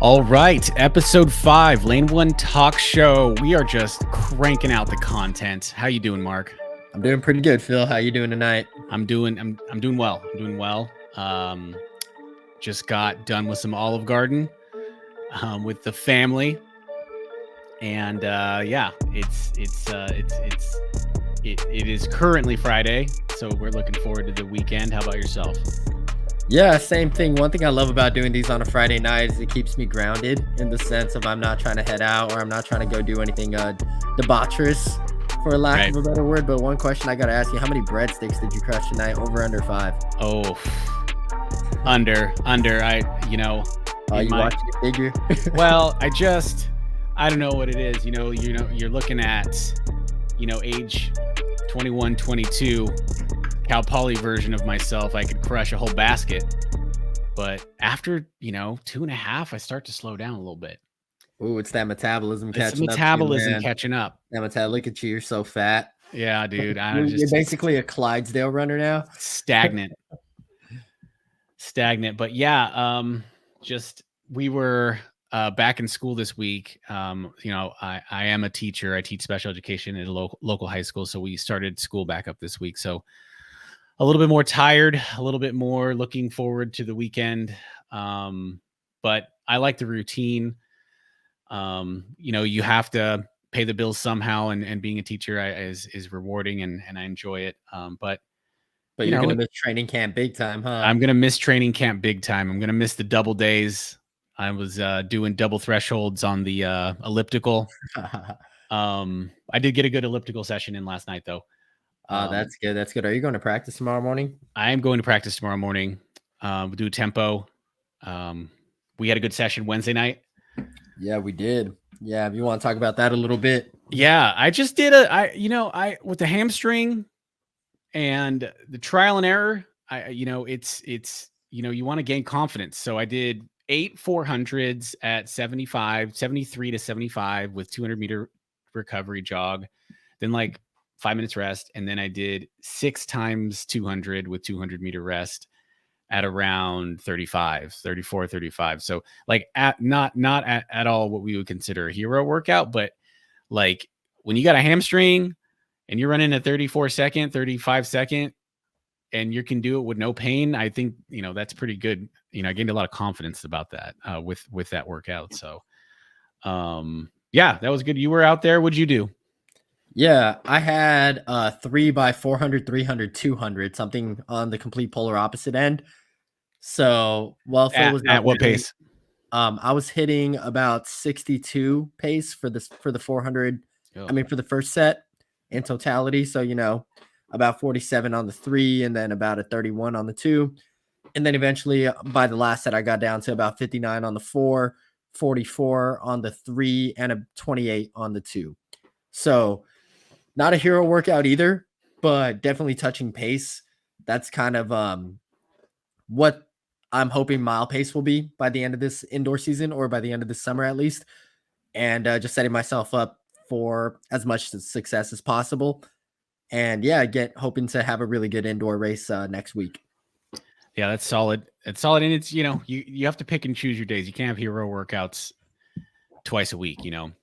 All right, episode 5, Lane 1 Talk Show. We are just cranking out the content. How you doing, Mark? I'm doing pretty good, Phil. How you doing tonight? I'm doing well. I'm doing well. Just got done with some Olive Garden with the family. And yeah, it is currently Friday, so we're looking forward to the weekend. How about yourself? Yeah, same thing. One thing I love about doing these on a Friday night is it keeps me grounded in the sense of I'm not trying to head out or I'm not trying to go do anything debaucherous, for lack Right. of a better word. But one question I got to ask you, how many breadsticks did you crush tonight? Over, under 5? Oh, under. Oh, you watched it figure? Well, I don't know what it is. You're looking at, age 21, 22, Cal Poly version of myself. I could crush a whole basket. But after, 2.5, I start to slow down a little bit. Ooh, it's that metabolism It's catching metabolism up to you, man. catching up. Look at you. You're so fat. Yeah, dude. You're basically a Clydesdale runner now. Stagnant. But yeah, we were back in school this week. I am a teacher. I teach special education at a local high school. So we started school back up this week. So a little bit more tired, a little bit more looking forward to the weekend. But I like the routine. You have to pay the bills somehow, and being a teacher is rewarding, and I enjoy it. But you're gonna miss training camp big time, huh? I'm gonna miss training camp big time. I'm gonna miss the double days. I was doing double thresholds on the elliptical. I did get a good elliptical session in last night, though. That's good. That's good. Are you going to practice tomorrow morning? I am going to practice tomorrow morning. We'll do tempo. We had a good session Wednesday night. Yeah, we did. Yeah, if you want to talk about that a little bit. Yeah, I just did with the hamstring and the trial and error. You want to gain confidence. So I did 8 400s at 73 to 75 with 200-meter recovery jog, then like 5 minutes rest. And then I did 6 times 200 with 200-meter rest at around 34, 35. So like not at all what we would consider a hero workout, but like when you got a hamstring and you're running a 34-second, 35-second, and you can do it with no pain, I think, that's pretty good. I gained a lot of confidence about that with that workout. So, yeah, that was good. You were out there. What'd you do? Yeah, I had 3 by 400, 300, 200, something on the complete polar opposite end. So while Phil was at what pace? I was hitting about 62 pace for the 400. Oh. I mean, for the first set in totality. So, about 47 on the 3 and then about a 31 on the 2. And then eventually by the last set, I got down to about 59 on the 4, 44 on the 3, and a 28 on the 2. So not a hero workout either, but definitely touching pace. That's kind of what I'm hoping mile pace will be by the end of this indoor season, or by the end of this summer at least. And just setting myself up for as much success as possible. And yeah, hoping to have a really good indoor race next week. Yeah, that's solid. It's solid. And it's, you have to pick and choose your days. You can't have hero workouts twice a week, Yeah.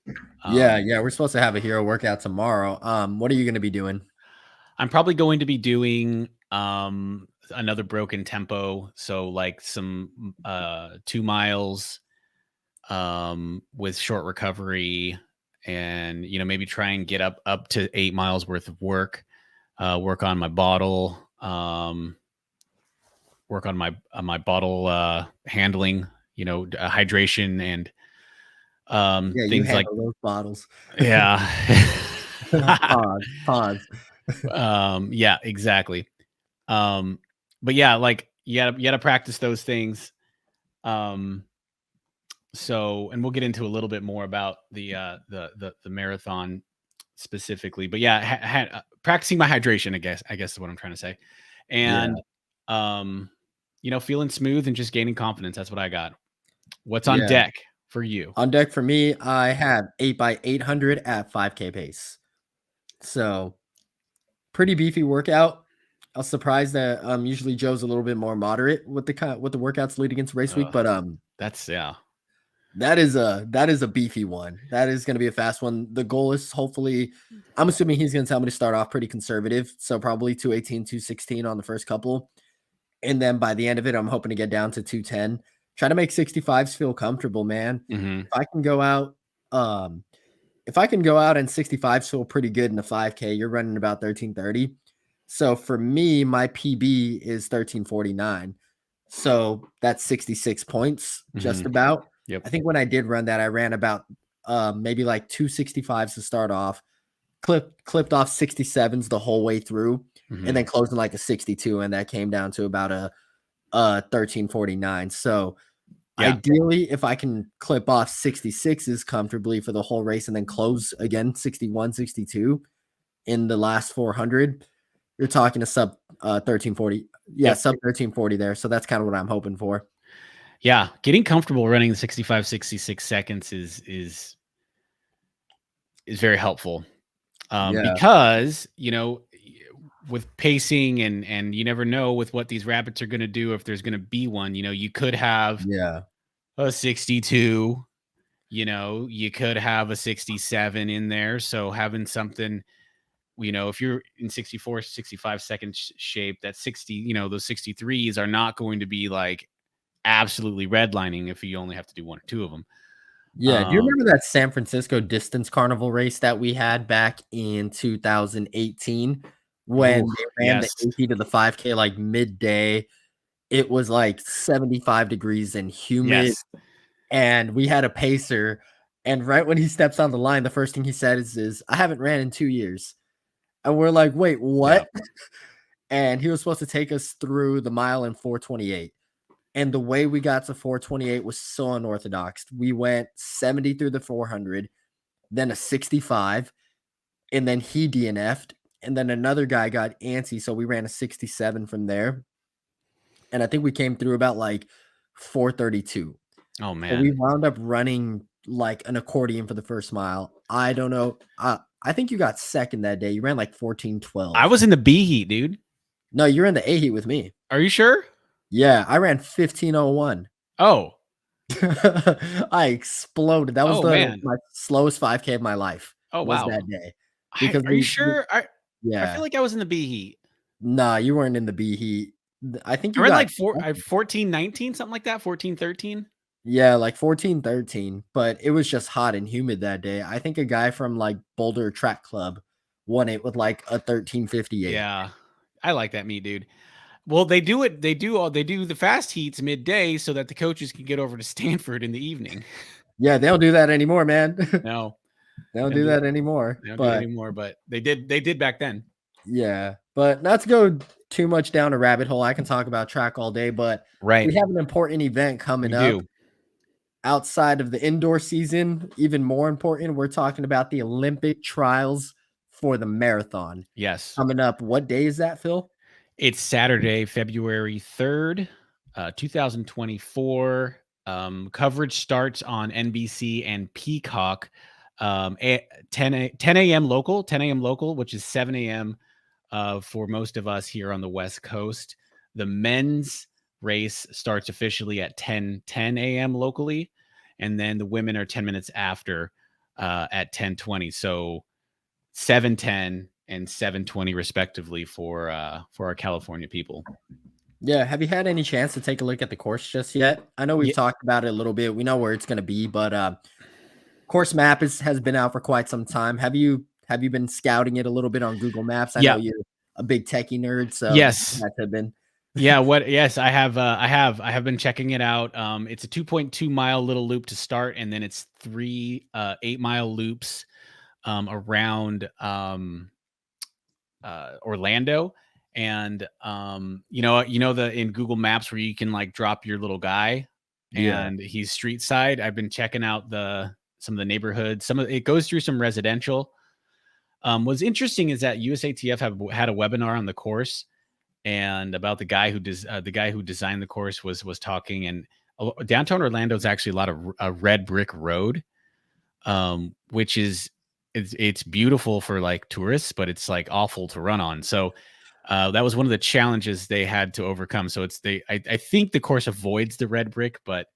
We're supposed to have a hero workout tomorrow. What are you going to be doing? I'm probably going to be doing another broken tempo. So like some 2 miles with short recovery, and maybe try and get up to 8 miles worth of work on my bottle, work on my bottle handling, hydration, and things like those bottles. Yeah. Pause. Yeah, exactly. But yeah, like you gotta practice those things. So, and we'll get into a little bit more about the marathon specifically, but yeah, practicing my hydration, I guess is what I'm trying to say. And, feeling smooth and just gaining confidence. That's what I got. What's on deck for you? On deck for me, I have 8 by 800 at 5K pace. So pretty beefy workout. I was surprised that Usually Joe's a little bit more moderate with the workouts leading into race week, but that's That is a beefy one. That is going to be a fast one. The goal is hopefully, I'm assuming he's going to tell me to start off pretty conservative, so probably 218, 216 on the first couple, and then by the end of it, I'm hoping to get down to 210. Try to make 65s feel comfortable, man. Mm-hmm. If I can go out, if I can go out and 65s feel pretty good in the 5K, you're running about 1330. So for me, my PB is 1349. So that's 66 points, just Mm-hmm. about. Yep. I think when I did run that, I ran about maybe like 265s to start off, clipped off 67s the whole way through, Mm-hmm. and then closing like a 62, and that came down to about a 1349. So Yeah. ideally, if I can clip off 66s comfortably for the whole race and then close again 61, 62 in the last 400, you're talking a sub 1340. Yeah, Yep. sub 1340 there. So that's kind of what I'm hoping for. Yeah, getting comfortable running 65, 66 seconds is very helpful. Yeah. Because, you know, with pacing and you never know with what these rabbits are going to do, if there's going to be one, you know, you could have Yeah. a 62, you know, you could have a 67 in there. So having something, you know, if you're in 64, 65 second shape, that 60, you know, those 63s are not going to be like absolutely redlining if you only have to do one or two of them. Yeah. Do you remember that San Francisco Distance Carnival race that we had back in 2018 when Ooh, they ran the yes. 80 to the 5K like midday? It was like 75 degrees and humid, Yes. and we had a pacer. And right when he steps on the line, the first thing he said is I haven't ran in 2 years. And we're like, wait, Yeah. what? And he was supposed to take us through the mile in 428. And the way we got to 428 was so unorthodox. We went 70 through the 400, then a 65, and then he DNF'd. And then another guy got antsy. So we ran a 67 from there. And I think we came through about like 432. Oh So we man. wound up running like an accordion for the first mile. I don't know. I think you got second that day. You ran like 14:12. I was in the B heat, dude. No, you're in the A heat with me. Are you sure? Yeah, I ran 15:01. Oh. I exploded. That was Oh the man. my slowest 5K of my life. Oh Was wow. that day because Are you we sure? I feel yeah. like I was in the B heat. Nah, you weren't in the B heat. I think I you ran got like 14, 19, something like that. 14, 13. yeah, like 14, 13, but it was just hot and humid that day. I think a guy from like Boulder Track Club won it with like a 13:58. Yeah. I like that meet, dude. Well, they do it. They do the fast heats midday so that the coaches can get over to Stanford in the evening. Yeah, they don't do that anymore, man. No, They they don't don't do do it. that anymore. They don't do it But anymore, but they did. They did back then. yeah, but not to go too much down a rabbit hole. I can talk about track all day, but Right. we have an important event coming We up do. outside of the indoor season. Even more important, we're talking about the Olympic trials for the marathon Yes. coming up. What day is that, Phil? It's Saturday, February 3rd, 2024. Coverage starts on NBC and Peacock 10 a.m. local, 10 a.m. local, which is 7 a.m. For most of us here on the West Coast. The men's race starts officially at 10 a.m. locally, and then the women are 10 minutes after at 10:20. So 7:10 and 7:20 respectively for our California people. Yeah, have you had any chance to take a look at the course just yet? I know we've Yeah, talked about it a little bit. We know where it's going to be, but course map has been out for quite some time. Have you been scouting it a little bit on Google Maps? I know yeah, you're a big techie nerd, so yes. that have been Yeah, yes, I have been checking it out. It's a 2.2 mile little loop to start, and then it's 3 8-mile loops around Orlando. And the in Google Maps where you can like drop your little guy yeah. and he's street side. I've been checking out some of the neighborhoods. It goes through some residential. What's interesting is that USATF had a webinar on the course, and about the guy who designed the course was talking. And downtown Orlando is actually a lot of red brick road, which is it's beautiful for like tourists, but it's like awful to run on. So that was one of the challenges they had to overcome. So I think the course avoids the red brick, but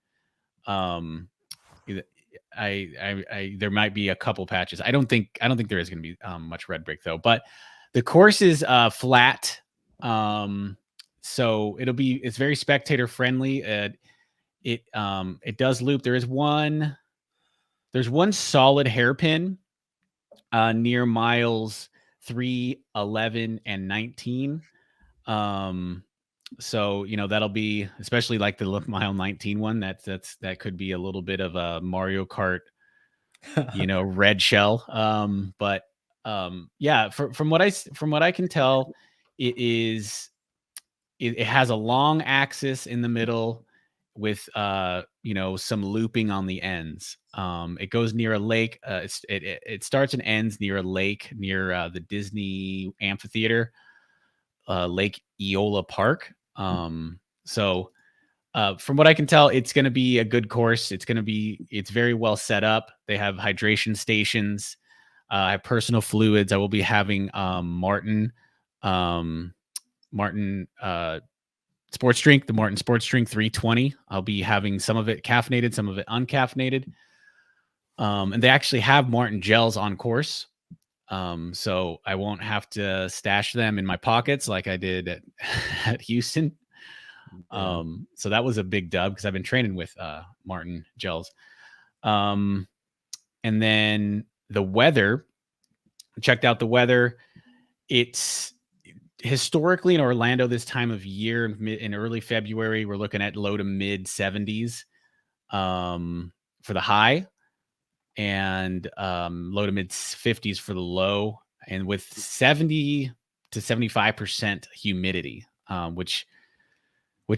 there might be a couple patches. I don't think there is going to be much red brick though. But the course is flat, so it's very spectator friendly. It does loop. There's one solid hairpin near miles 3, 11, and 19. So that'll be, especially like the mile 19 one, that could be a little bit of a Mario Kart, red shell. But yeah, from what I can tell, it has a long axis in the middle with some looping on the ends. It goes near a lake. It starts and ends near a lake near the Disney amphitheater, Lake Eola Park. So from what I can tell, it's going to be a good course. It's very well set up. They have hydration stations. I have personal fluids. I will be having Martin sports drink, the Martin Sports Drink 320. I'll be having some of it caffeinated, some of it uncaffeinated. And they actually have Martin gels on course. So I won't have to stash them in my pockets like I did at Houston. So that was a big dub because I've been training with Martin gels. And then the weather, checked out the weather. It's historically in Orlando this time of year in early February, we're looking at low to mid 70s for the high, and low to mid 50s for the low, and with 70 to 75% humidity, which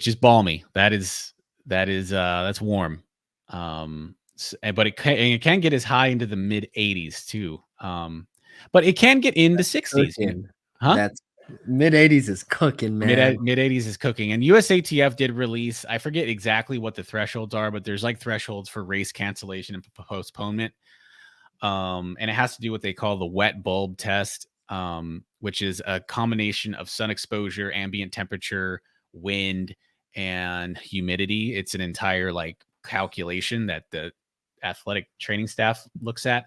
is balmy. That's warm. But it can get as high into the mid 80s too. But it can get into 60s. Huh? That's mid 80s is cooking, man. Mid 80s is cooking. And USATF did release, I forget exactly what the thresholds are, but there's like thresholds for race cancellation and postponement. And it has to do what they call the wet bulb test, which is a combination of sun exposure, ambient temperature, wind, and humidity. It's an entire calculation that the athletic training staff looks at.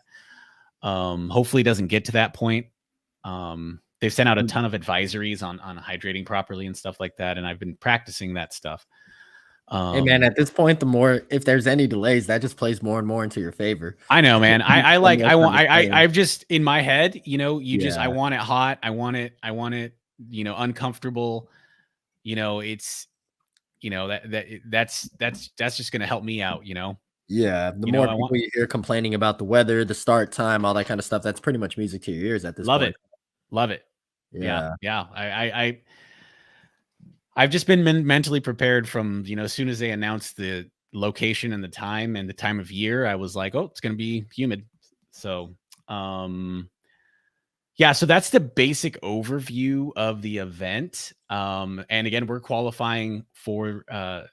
Hopefully it doesn't get to that point. They've sent out a ton of advisories on hydrating properly and stuff like that, and I've been practicing that stuff. Hey man, at this point, if there's any delays, that just plays more and more into your favor. I know, man. I've just in my head, I want it hot. I want it, uncomfortable. It's, that's just going to help me out, Yeah. The more people you hear complaining about the weather, the start time, all that kind of stuff, that's pretty much music to your ears at this point. Love it. Yeah. I've just been mentally prepared from, as soon as they announced the location and the time of year, I was like, oh, it's going to be humid. So, yeah, so that's the basic overview of the event. And again, we're qualifying for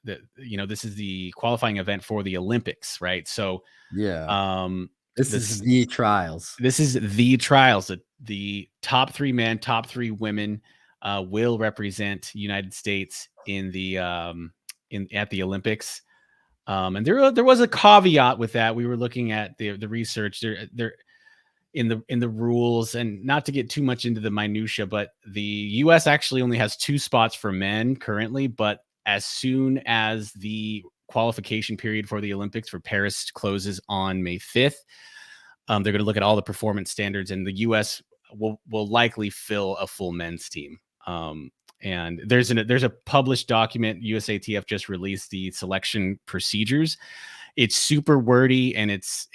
this is the qualifying event for the Olympics, right? So, yeah. This is the trials. This is the trials. The top 3 men, top 3 women will represent United States in the at the Olympics. And there was a caveat with that. We were looking at the research there in the rules, and not to get too much into the minutia, but the US actually only has 2 spots for men currently, but as soon as the qualification period for the Olympics for Paris closes on May 5th, they're going to look at all the performance standards, and the US will likely fill a full men's team. And there's a published document. USATF just released the selection procedures. It's super wordy, and it's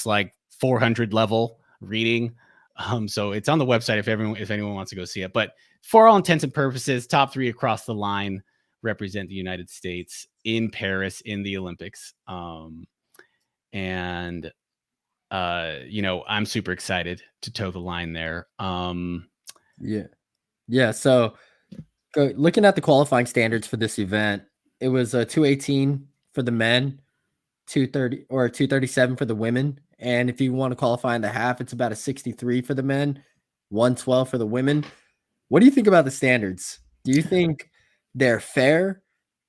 like 400 level reading. So it's on the website if anyone wants to go see it. But for all intents and purposes, top 3 across the line represent the United States in Paris in the Olympics. And I'm super excited to toe the line there. Yeah. So looking at the qualifying standards for this event, it was 218 for the men, 230 or 237 for the women. And if you want to qualify in the half, it's about a 63 for the men, 112 for the women. What do you think about the standards? Do you think they're fair?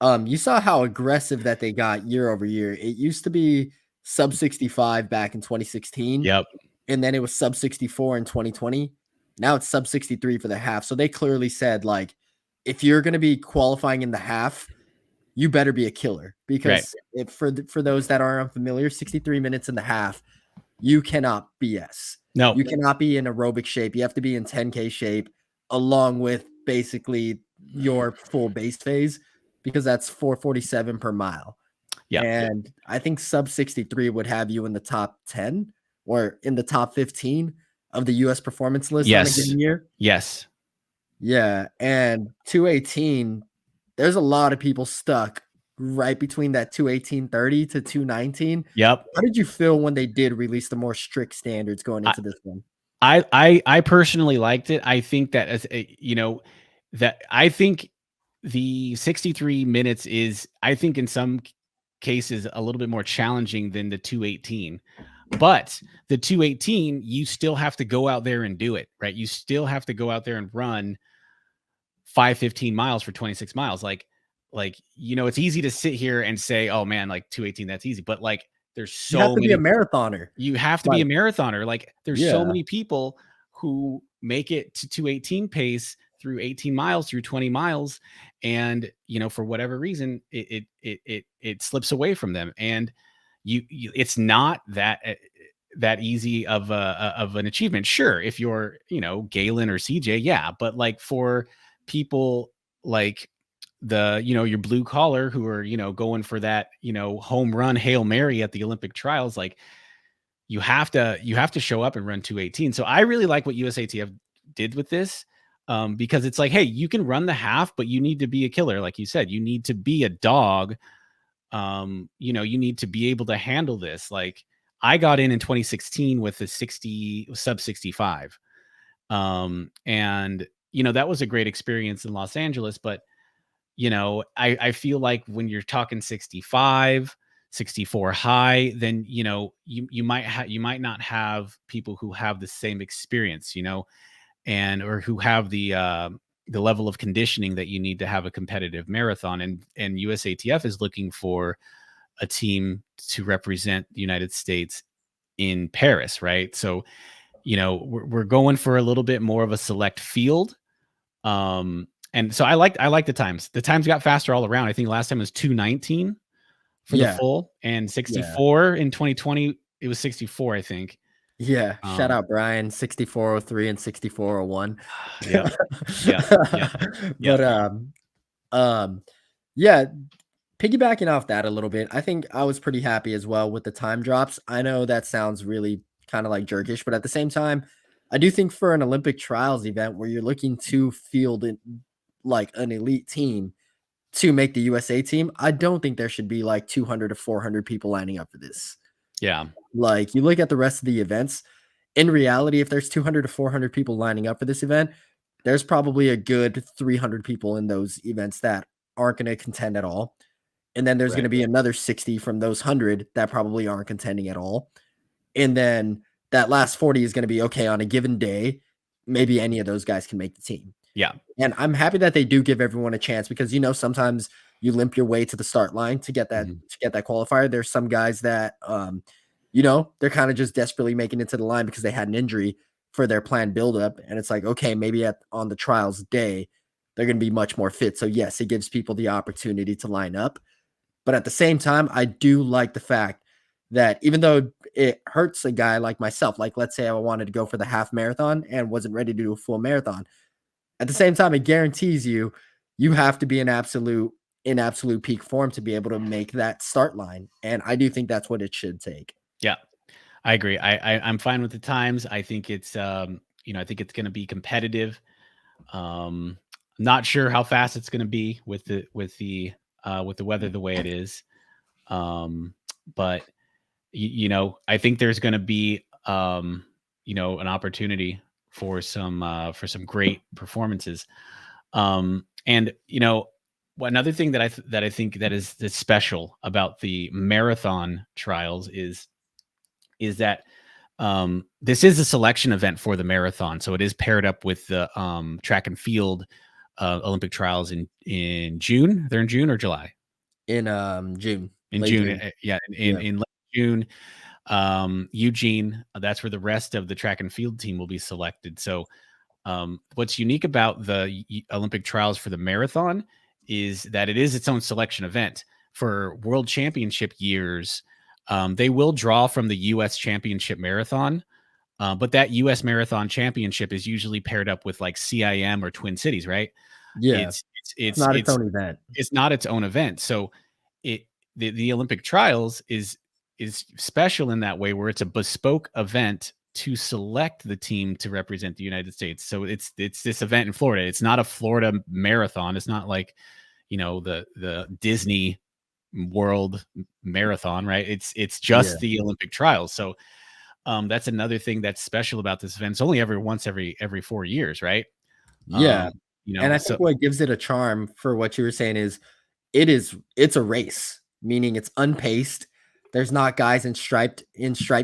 You saw how aggressive that they got year over year. It used to be sub 65 back in 2016, Yep. and then it was sub 64 in 2020. Now it's sub 63 for the half. So they clearly said, like, if you're going to be qualifying in the half, you better be a killer, Right. because for those that are unfamiliar, 63 minutes in the half, you cannot BS. No. You cannot be in aerobic shape. You have to be in 10K shape along with basically your full base phase, because that's 447 per mile. Yeah. And I think sub 63 would have you in the top 10 or in the top 15 of the US performance list on a Yes. given year. Yes. Yeah. And 218, there's a lot of people stuck right between that 218.30 to 219. Yep. How did you feel when they did release the more strict standards going into this one? I personally liked it. I think that, as you know, that I think the 63 minutes is, I think in some cases, a little bit more challenging than the 218. But the 218, you still have to go out there and do it, right? You still have to go out there and run 515 miles for 26 miles. Like, it's easy to sit here and say, oh man, like 218, that's easy. But like, there's You have so to be many, a marathoner. you have to be a marathoner. Like, there's so Yeah. many people who make it to 218 pace through 18 miles, through 20 miles. And, for whatever reason, it slips away from them. And it's not that easy of an achievement. Sure, if you're, Galen or CJ, yeah. But like, for people like your blue collar who are, going for that, home run Hail Mary at the Olympic trials, like, you have to show up and run 218. So I really like what USATF did with this, because it's like, hey, you can run the half, but you need to be a killer. Like you said, you need to be a dog. You need to be able to handle this. Like, I got in 2016 with a sub 65. And that was a great experience in Los Angeles, but I feel like when you're talking 65, 64 high, then you might not have people who have the same experience, and or who have the level of conditioning that you need to have a competitive marathon. And USATF is looking for a team to represent the United States in Paris, right? So we're going for a little bit more of a select field. And so I like the times. The times got faster all around. I think last time was 219 for the full, and 64 in 2020. It was 64, I think. Yeah. Shout out Brian, 6403 and 6401. Yeah. But yeah, piggybacking off that a little bit, I think I was pretty happy as well with the time drops. I know that sounds really kind of like jerkish, but at the same time, I do think for an Olympic trials event where you're looking to field in like an elite team to make the USA team, I don't think there should be like 200 to 400 people lining up for this. Yeah. Like, you look at the rest of the events, in reality, if there's 200 to 400 people lining up for this event, there's probably a good 300 people in those events that aren't going to contend at all. And then there's going to be another 60 from those 100 that probably aren't contending at all. And then that last 40 is going to be, okay, on a given day, maybe any of those guys can make the team. Yeah. And I'm happy that they do give everyone a chance, because, sometimes you limp your way to the start line to get that, qualifier. There's some guys that, they're kind of just desperately making it to the line because they had an injury for their planned buildup. And it's like, okay, maybe on the trials day, they're going to be much more fit. So yes, it gives people the opportunity to line up. But at the same time, I do like the fact that even though it hurts a guy like myself, like let's say I wanted to go for the half marathon and wasn't ready to do a full marathon, at the same time, it guarantees you have to be in absolute peak form to be able to make that start line. And I do think that's what it should take. Yeah, I agree. I'm fine with the times. I think it's, I think it's going to be competitive. Not sure how fast it's going to be with the weather the way it is. But I think there's going to be, an opportunity for some great performances. And another thing that I think that's special about the marathon trials is that this is a selection event for the marathon. So it is paired up with the track and field Olympic trials in June. They're in June or July? In June. In Late June. Yeah. In late June. Eugene, that's where the rest of the track and field team will be selected. So what's unique about the Olympic trials for the marathon is that it is its own selection event. For world championship years, they will draw from the U.S. championship marathon, but that U.S. marathon championship is usually paired up with like CIM or Twin Cities, right? Yeah. It's It's it's not its it's own event. it's not its own event. So it the Olympic trials is special in that way, where it's a bespoke event to select the team to represent the United States. So it's this event in Florida. It's not a Florida marathon. It's not like, the Disney World Marathon, right? It's Yeah. just the Olympic trials. So that's another thing that's special about this event. It's only every 4 years, right? Yeah. And I So think what gives it a charm for what you were saying is it's a race, meaning it's unpaced. There's not guys in striped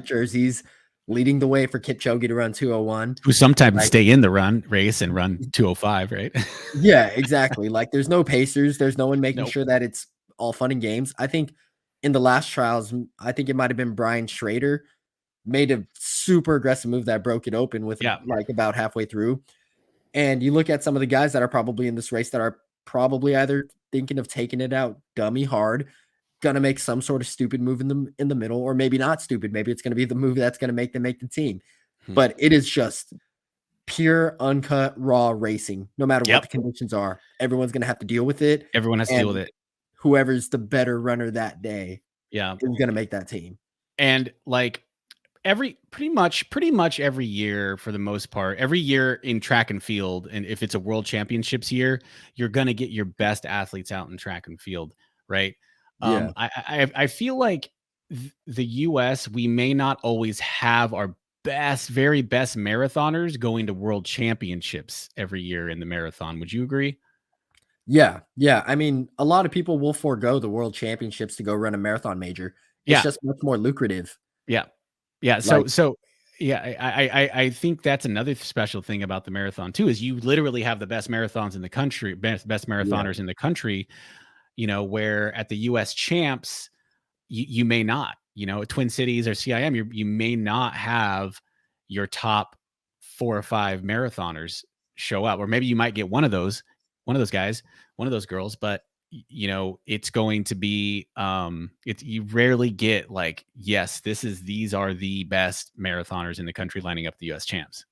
jerseys leading the way for Kipchoge to run 201. who sometimes Like, stay in the run race and run 205, right? yeah, exactly. Like there's no pacers, there's no one making Nope. sure that it's all fun and games. I think in the last trials, I think it might have been Brian Schrader made a super aggressive move that broke it open with Yeah. like about halfway through. And you look at some of the guys that are probably in this race that are probably either thinking of taking it out dummy hard, gonna make some sort of stupid move in the middle, or maybe not stupid. Maybe it's gonna be the move that's gonna make them make the team. Hmm. But it is just pure, uncut, raw racing. No matter what Yep. the conditions are, everyone's gonna have to deal with it. Everyone has to deal with And it. whoever's the better runner that day Yeah. is gonna make that team. And like pretty much every year, for the most part, every year in track and field, and if it's a world championships year, you're going to get your best athletes out in track and field, right? Yeah. I feel like the US, we may not always have our very best marathoners going to world championships every year in the marathon. Would you agree? Yeah, yeah. I mean, a lot of people will forego the world championships to go run a marathon major. It's Yeah. just much more lucrative. Yeah. Yeah. So Like, so yeah, I think that's another special thing about the marathon too, is you literally have the best marathons in the country, best yeah, marathoners in the country, where at the US champs, you may not, Twin Cities or CIM, you may not have your top 4 or 5 marathoners show up, or maybe you might get one of those guys, one of those girls, but it's going to be it's you rarely get like, yes, these are the best marathoners in the country lining up the US champs.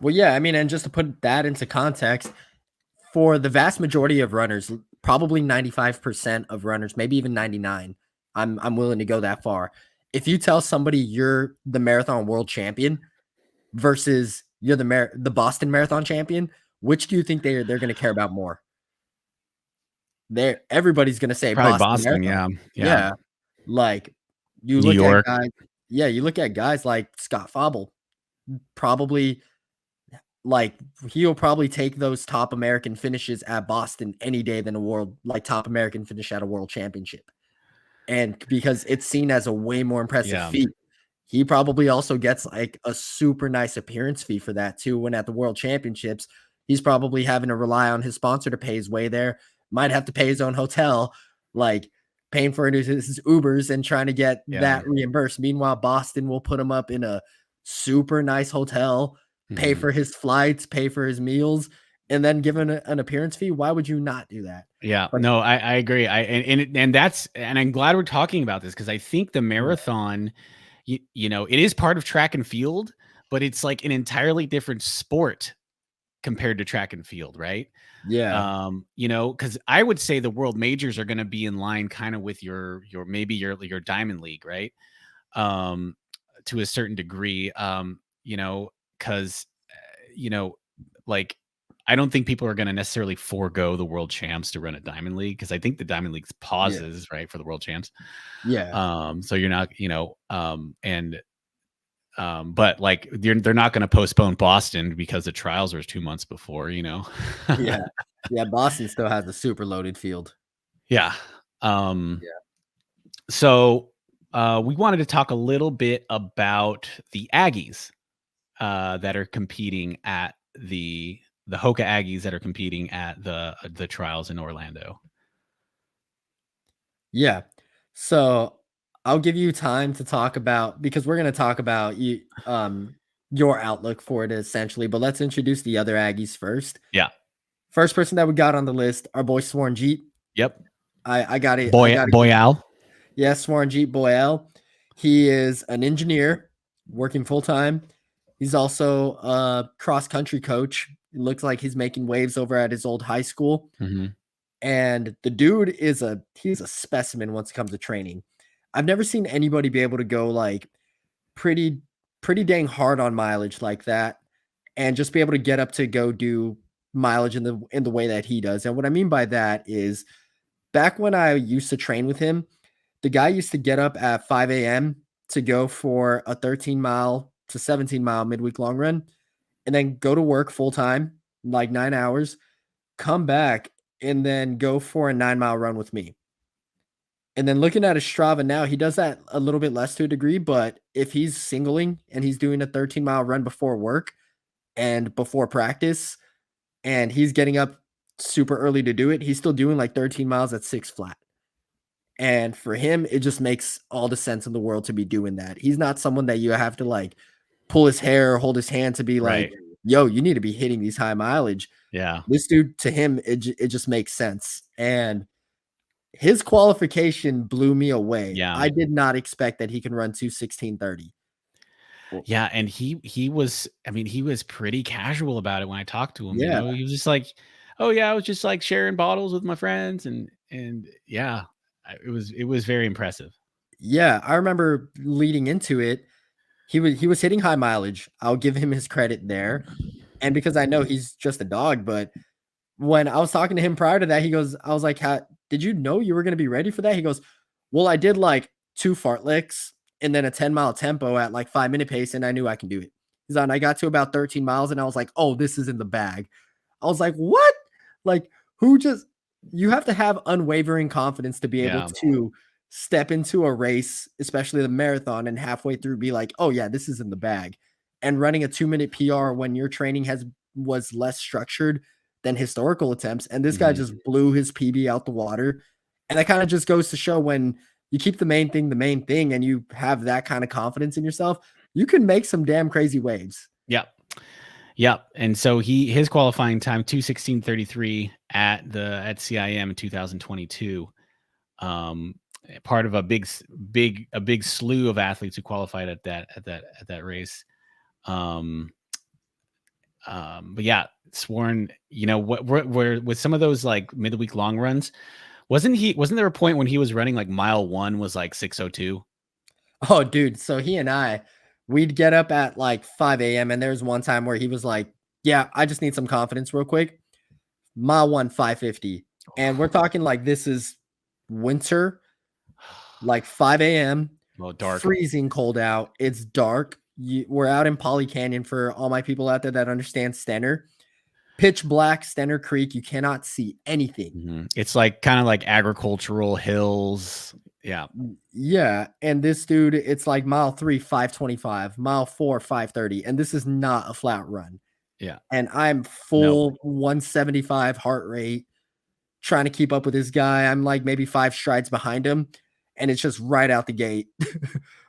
well, yeah. I mean, and just to put that into context, for the vast majority of runners, probably 95% of runners, maybe even 99, I'm willing to go that far. If you tell somebody you're the marathon world champion versus you're the Boston Marathon champion, which do you think they're going to care about more? Everybody's going to say Probably Boston Boston. Marathon. Yeah. Yeah. Yeah, like you New look at York. guys. Yeah, you look at guys like Scott Fauble, probably like he'll probably take those top American finishes at Boston any day than a world like top American finish at a world championship. And because it's seen as a way more impressive Yeah. feat, he probably also gets like a super nice appearance fee for that too. When at the world championships, he's probably having to rely on his sponsor to pay his way there, might have to pay his own hotel, like paying for his Ubers and trying to get Yeah. that reimbursed. Meanwhile, Boston will put him up in a super nice hotel, pay Mhm. for his flights, pay for his meals, and then give him an appearance fee. Why would you not do that? Yeah, But no, I agree. And I'm glad we're talking about this, because I think the yeah, marathon, it is part of track and field, but it's like an entirely different sport compared to track and field, right? yeah, Because I would say the world majors are going to be in line kind of with maybe your Diamond League, right? Um, to a certain degree, because like, I don't think people are going to necessarily forego the world champs to run a Diamond League, because I think the Diamond League's yeah, pauses, right, for the world champs. yeah, So you're not, but like they're not going to postpone Boston because the trials were 2 months before, yeah, yeah. Boston still has a super loaded field. Yeah. Um, Yeah. so we wanted to talk a little bit about the Aggies that are competing at the Hoka Aggies that are competing at the trials in Orlando. Yeah. So I'll give you time to talk about, because we're going to talk about your outlook for it essentially, but let's introduce the other Aggies first. Yeah. First person that we got on the list, our boy Swarnjeet. Yep. I got it. I Boy, got boy, it. Al. Yes, Swarnjeet Boyle. He is an engineer working full time. He's also a cross country coach. It looks like he's making waves over at his old high school. Mm-hmm. And the dude he's a specimen once it comes to training. I've never seen anybody be able to go like pretty dang hard on mileage like that and just be able to get up to go do mileage in the way that he does. And what I mean by that is, back when I used to train with him, the guy used to get up at 5 a.m. to go for a 13-mile to 17-mile midweek long run and then go to work full time, like 9 hours, come back, and then go for a 9-mile run with me. And then looking at his Strava now, he does that a little bit less to a degree, but if he's singling and he's doing a 13-mile run before work and before practice, and he's getting up super early to do it, he's still doing like 13 miles at 6 flat. And for him, it just makes all the sense in the world to be doing that. He's not someone that you have to like pull his hair or hold his hand to be like, Right. yo, you need to be hitting these high mileage. Yeah. This dude, to him, it just makes sense. And his qualification blew me away. Yeah. I did not expect that he can run 2:16:30. Yeah. And he was, I mean, he was pretty casual about it when I talked to him. Yeah. You know, he was just like, oh yeah, I was just like sharing bottles with my friends, and yeah, it was very impressive. Yeah, I remember leading into it, he was hitting high mileage. I'll give him his credit there. And because I know he's just a dog, but when I was talking to him prior to that, he goes, I was like, did you know you were going to be ready for that? He goes, well, I did like 2 fartlecks and then a 10-mile tempo at like 5-minute pace, and I knew I can do it. He's on, I got to about 13 miles and I was like, oh, this is in the bag. I was like, what? Like, you have to have unwavering confidence to be able Yeah. to step into a race, especially the marathon, and halfway through be like, oh yeah, this is in the bag. And running a 2-minute PR when your training was less structured than historical attempts. And this guy Mhm. just blew his PB out the water. And that kind of just goes to show, when you keep the main thing and you have that kind of confidence in yourself, you can make some damn crazy waves. Yep. Yep. And so his qualifying time 2:16:33 at CIM in 2022. Part of a big slew of athletes who qualified at that race. But yeah, Sworn, you know, where with some of those like midweek long runs, wasn't there a point when he was running like mile 1 was like 6:02? Oh, dude. So he and we'd get up at like 5 a.m. And there's one time where he was like, yeah, I just need some confidence real quick. Mile 1, 5:50. And we're talking like this is winter, like 5 a.m. Well, dark. Freezing cold out. It's dark. We're out in Poly Canyon for all my people out there that understand Stenner. Pitch black, Stenner Creek. You cannot see anything. Mm-hmm. It's like kind of like agricultural hills. Yeah. Yeah. And this dude, it's like mile 3, 5:25, mile 4, 5:30. And this is not a flat run. Yeah. And I'm full 175 heart rate trying to keep up with this guy. I'm like maybe 5 strides behind him. And it's just right out the gate,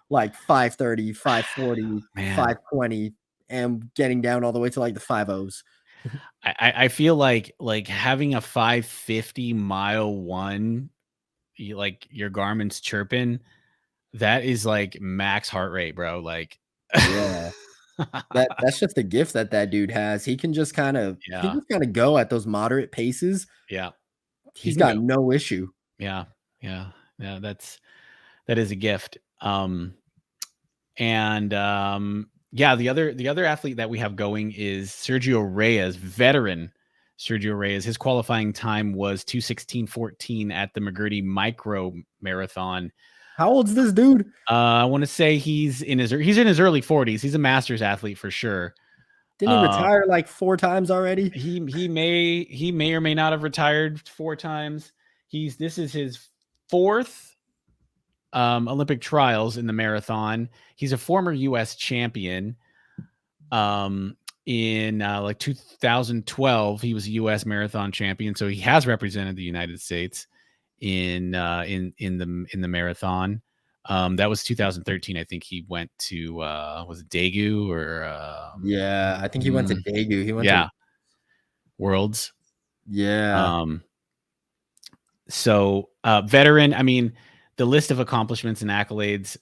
like 5:30, 5:40, 5:20, and getting down all the way to like the 5:0s. I feel like having a 5:50 mile 1, like your Garmin's chirping, that is like max heart rate, bro. Like, yeah, that's just a gift that dude has. He can just kind of go at those moderate paces. Yeah, he's got no issue. Yeah. That is a gift. Yeah, the other athlete that we have going is Sergio Reyes, veteran Sergio Reyes. His qualifying time was 2:16:14 at the McGurty Micro Marathon. How old's this dude? I want to say he's in his early 40s. He's a masters athlete for sure. Didn't he retire like 4 times already? He may or may not have retired 4 times. This is his 4th Olympic trials in the marathon. He's a former U.S. champion. In like 2012, he was a U.S. marathon champion, so he has represented the United States in the marathon. That was 2013. I think he went to was it Daegu or Yeah, I think he went to Daegu. He went to Worlds. yeah. So veteran, I mean, the list of accomplishments and accolades.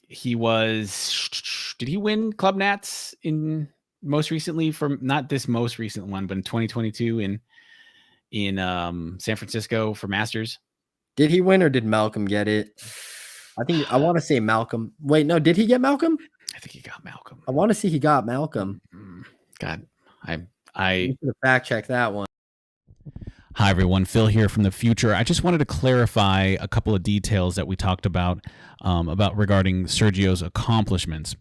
He did he win Club Nats in most recently for not this most recent one, but in 2022 in San Francisco for Masters? Did he win or did Malcolm get it? I want to say Malcolm. Wait, no, did he get Malcolm? I think he got Malcolm. I want to see he got Malcolm. God, I should have fact checked that one. Hi, everyone. Phil here from the future. I just wanted to clarify a couple of details that we talked about regarding Sergio's accomplishments.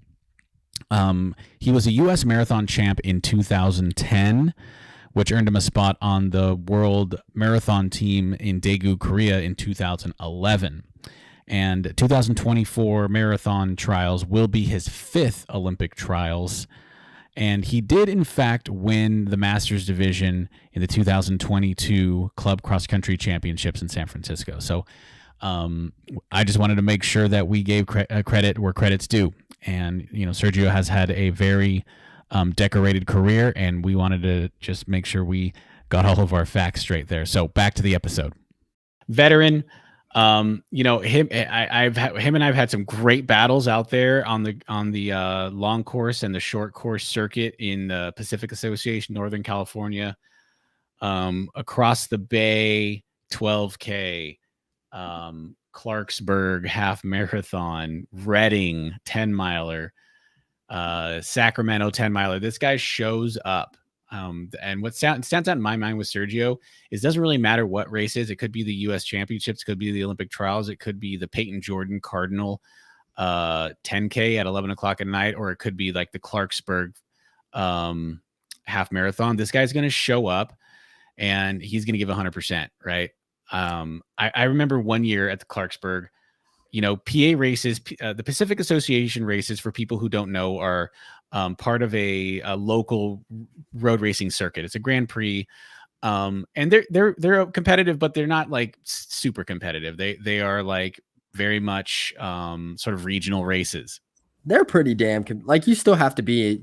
He was a U.S. marathon champ in 2010, which earned him a spot on the world marathon team in Daegu, Korea in 2011. And 2024 marathon trials will be his 5th Olympic trials. And he did, in fact, win the Masters division in the 2022 Club Cross Country Championships in San Francisco. So I just wanted to make sure that we gave credit where credit's due. And, Sergio has had a very decorated career, and we wanted to just make sure we got all of our facts straight there. So back to the episode. Veteran. Him and I've had some great battles out there on the long course and the short course circuit in the Pacific Association, Northern California, across the bay, 12K, Clarksburg half marathon, Reading 10 miler, Sacramento 10 miler. This guy shows up. And what stands out in my mind with Sergio is it doesn't really matter what race is. It could be the U.S. Championships, it could be the Olympic trials, it could be the Peyton Jordan Cardinal 10K at 11 o'clock at night, or it could be like the Clarksburg half marathon. This guy's going to show up and he's going to give 100%, right? I remember one year at the Clarksburg, PA races, the Pacific Association races, for people who don't know, are part of a local road racing circuit. It's a Grand Prix, and they're competitive, but they're not like super competitive. They are like very much sort of regional races. They're pretty damn you still have to be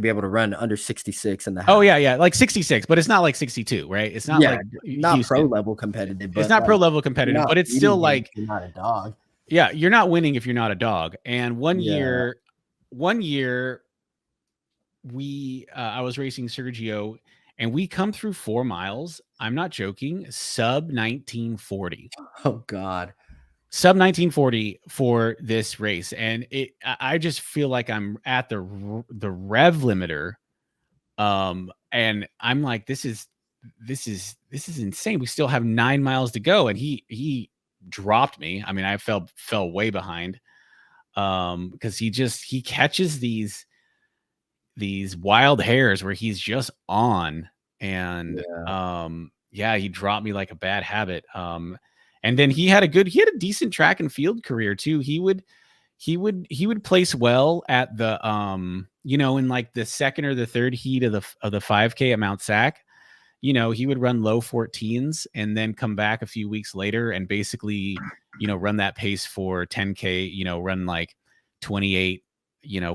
able to run under 66 in the house. Oh yeah, like 66, but it's not like 62, right? It's not like not Houston. Pro level competitive. It's not pro level competitive, but it's still like you're not a dog. Yeah, you're not winning if you're not a dog. And one year I was racing Sergio, and we come through 4 miles. I'm not joking. Sub 1940. Oh God. Sub 1940 for this race. And I just feel like I'm at the rev limiter. And I'm like, this is insane. We still have 9 miles to go. And he dropped me. I mean, I fell way behind because he catches these wild hairs where he's just on, and he dropped me like a bad habit. And then he had a decent track and field career too. He would place well at the in like the second or the third heat of the 5K at Mount Sac. He would run low 14s and then come back a few weeks later and basically, run that pace for 10K, run like 28,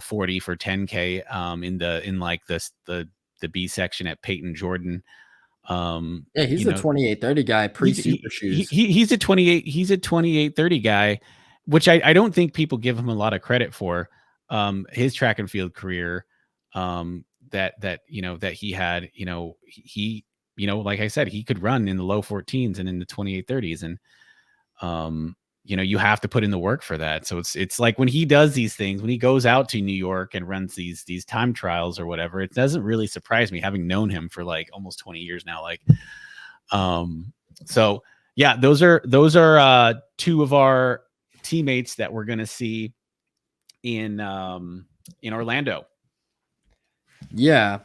40 for 10K in like the B section at Peyton Jordan. He's a 28-30 guy pre-super shoes. He's a 28-30 guy, which I don't think people give him a lot of credit for. His track and field career that he had, he like I said, he could run in the low 14s and in the 28-30s, and you have to put in the work for that. So it's like when he does these things, when he goes out to New York and runs these time trials or whatever, it doesn't really surprise me, having known him for like almost 20 years now. Like, so yeah, those are two of our teammates that we're gonna see in Orlando. Yeah,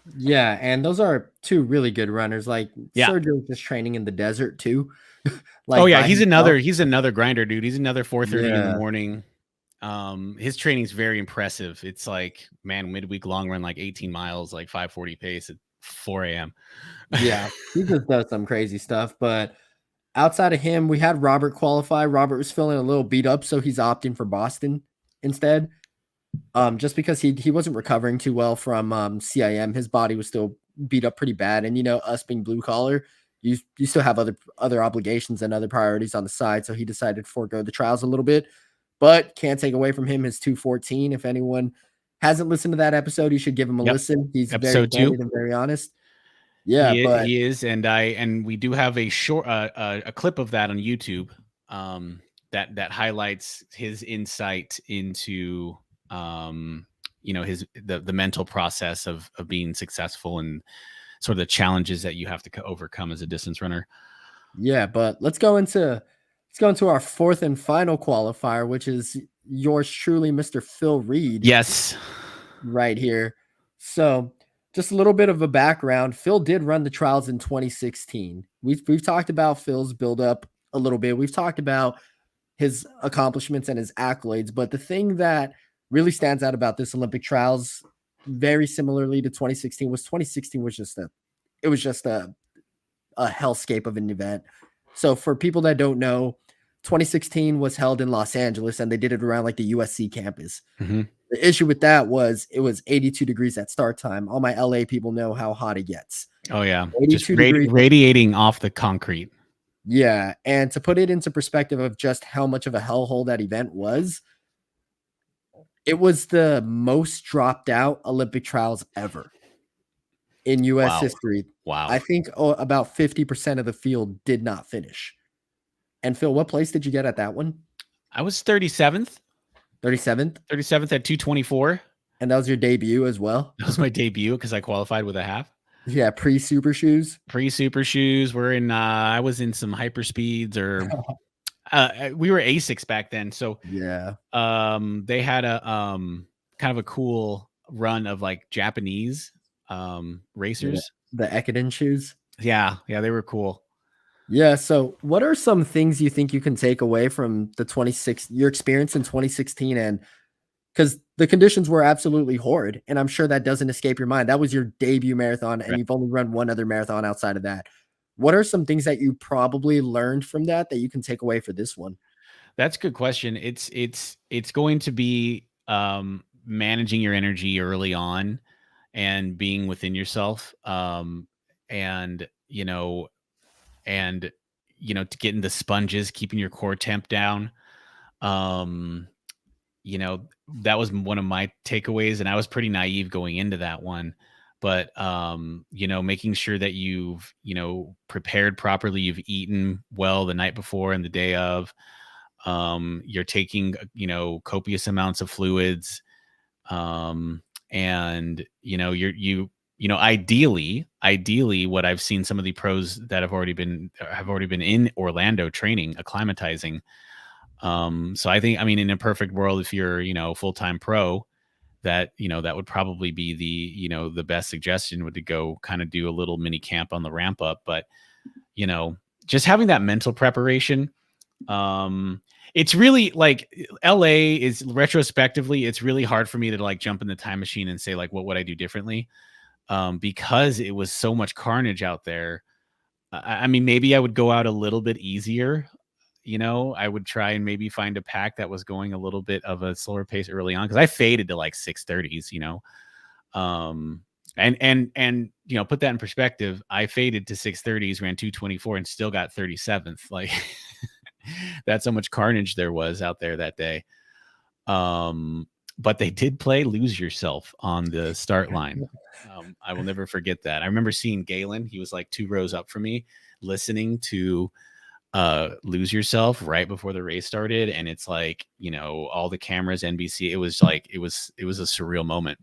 and those are two really good runners. Like Sergio's just training in the desert too. He's another grinder, dude. He's another 4:30 in the morning. His training's very impressive. It's like, man, midweek long run, like 18 miles, like 5:40 pace at 4 a.m. Yeah, he just does some crazy stuff. But outside of him, we had Robert qualify. Robert was feeling a little beat up, so he's opting for Boston instead. Just because he wasn't recovering too well from CIM. His body was still beat up pretty bad. And us being blue collar, you still have other obligations and other priorities on the side. So he decided to forego the trials a little bit, but can't take away from him his 214. If anyone hasn't listened to that episode, you should give him a Yep. listen. He's very Episode 2. candid and very honest. Yeah, but He is, and we do have a short a clip of that on YouTube that highlights his insight into the mental process of being successful and sort of the challenges that you have to overcome as a distance runner. Yeah, but let's go into our fourth and final qualifier, which is yours truly, Mr. Phil Reed. Yes, right here. So just a little bit of a background. Phil did run the trials in 2016. We've talked about Phil's buildup a little bit. We've talked about his accomplishments and his accolades, but the thing that really stands out about this Olympic trials, very similarly to 2016, was 2016 was just a hellscape of an event. So for people that don't know, 2016 was held in Los Angeles, and they did it around like the USC campus. Mm-hmm. The issue with that was it was 82 degrees at start time. All my LA people know how hot it gets. Oh yeah, just radiating off the concrete. Yeah, and to put it into perspective of just how much of a hellhole that event was, it was the most dropped out Olympic trials ever in U.S. history. Wow. I think about 50% of the field did not finish. And Phil, what place did you get at that one? I was 37th. 37th? 37th at 224. And that was your debut as well? That was my debut because I qualified with a half. Yeah, pre-super shoes. Pre-super shoes. We're in I was in some hyper speeds or we were ASICs back then. So yeah. They had a kind of a cool run of like Japanese racers. The Ekiden shoes. Yeah, they were cool. Yeah. So what are some things you think you can take away from your experience in 2016? And because the conditions were absolutely horrid, and I'm sure that doesn't escape your mind. That was your debut marathon, and you've only run one other marathon outside of that. What are some things that you probably learned from that you can take away for this one? That's a good question. It's going to be managing your energy early on and being within yourself. And to getting the sponges, keeping your core temp down. That was one of my takeaways, and I was pretty naive going into that one. But making sure that you've prepared properly, you've eaten well the night before and the day of. You're taking copious amounts of fluids, and ideally what I've seen some of the pros that have already been in Orlando training, acclimatizing. So I think, in a perfect world, if you're full-time pro, that that would probably be the best suggestion, would to go kind of do a little mini camp on the ramp up. But just having that mental preparation, it's really like LA is retrospectively, it's really hard for me to like jump in the time machine and say like, what would I do differently? Because it was so much carnage out there. Maybe I would go out a little bit easier. I would try and maybe find a pack that was going a little bit of a slower pace early on, because I faded to like 630s, and put that in perspective. I faded to 630s, ran 224, and still got 37th. Like that's how much carnage there was out there that day. But they did play Lose Yourself on the start line. I will never forget that. I remember seeing Galen. He was like 2 rows up from me, listening to Lose Yourself right before the race started, and it's like all the cameras, NBC. It was like it was a surreal moment.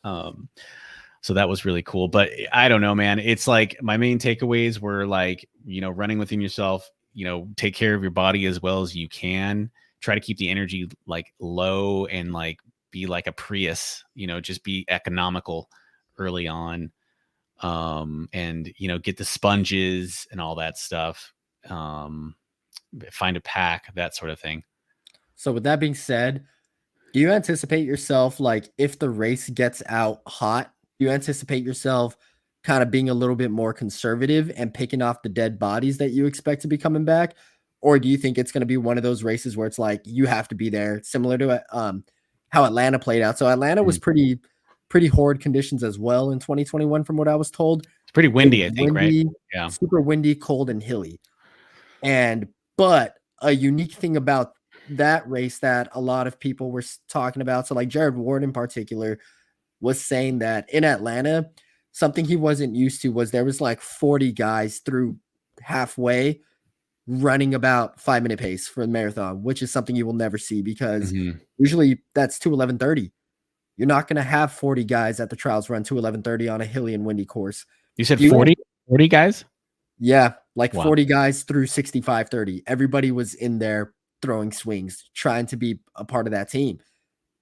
So that was really cool. But I don't know, man. It's like my main takeaways were like running within yourself. Take care of your body as well as you can. Try to keep the energy like low and like be like a Prius. Just be economical early on. And get the sponges and all that stuff. Find a pack, that sort of thing. So with that being said, do you anticipate yourself, like if the race gets out hot, do you anticipate yourself kind of being a little bit more conservative and picking off the dead bodies that you expect to be coming back? Or do you think it's going to be one of those races where it's like you have to be there, similar to how Atlanta played out? So Atlanta was Mm. pretty horrid conditions as well in 2021, from what I was told. It's pretty It windy, was I think, right? windy, Yeah. super windy, cold, and hilly. But a unique thing about that race that a lot of people were talking about, so like Jared Ward in particular, was saying that in Atlanta, something he wasn't used to was there was like 40 guys through halfway running about 5-minute pace for the marathon, which is something you will never see because Mhm. usually that's 2:11:30. You're not going to have 40 guys at the trials run 2:11:30 on a hilly and windy course. You said Do you 40 guys? Yeah, like Wow. 40 guys through 65:30. Everybody was in there throwing swings, trying to be a part of that team.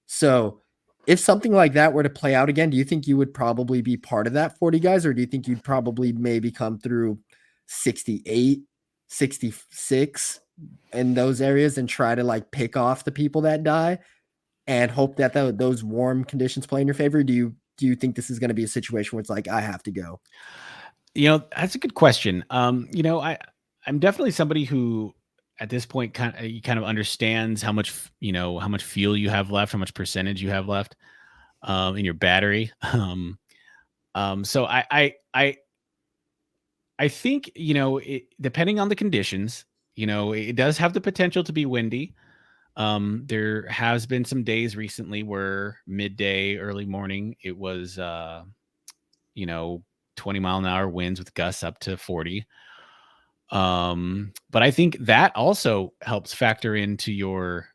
So, if something like that were to play out again, do you think you would probably be part of that 40 guys, or do you think you'd probably maybe come through 68, 66 in those areas and try to like pick off the people that die and hope that those warm conditions play in your favor? Do you think this is going to be a situation where it's like I have to go? That's a good question. I'm definitely somebody who at this point kind of understands how much, how much fuel you have left, how much percentage you have left in your battery. So I think, depending on the conditions, it does have the potential to be windy. There has been some days recently where midday, early morning, it was, you know, 20-mile-an-hour winds with gusts up to 40. But I think that also helps factor into your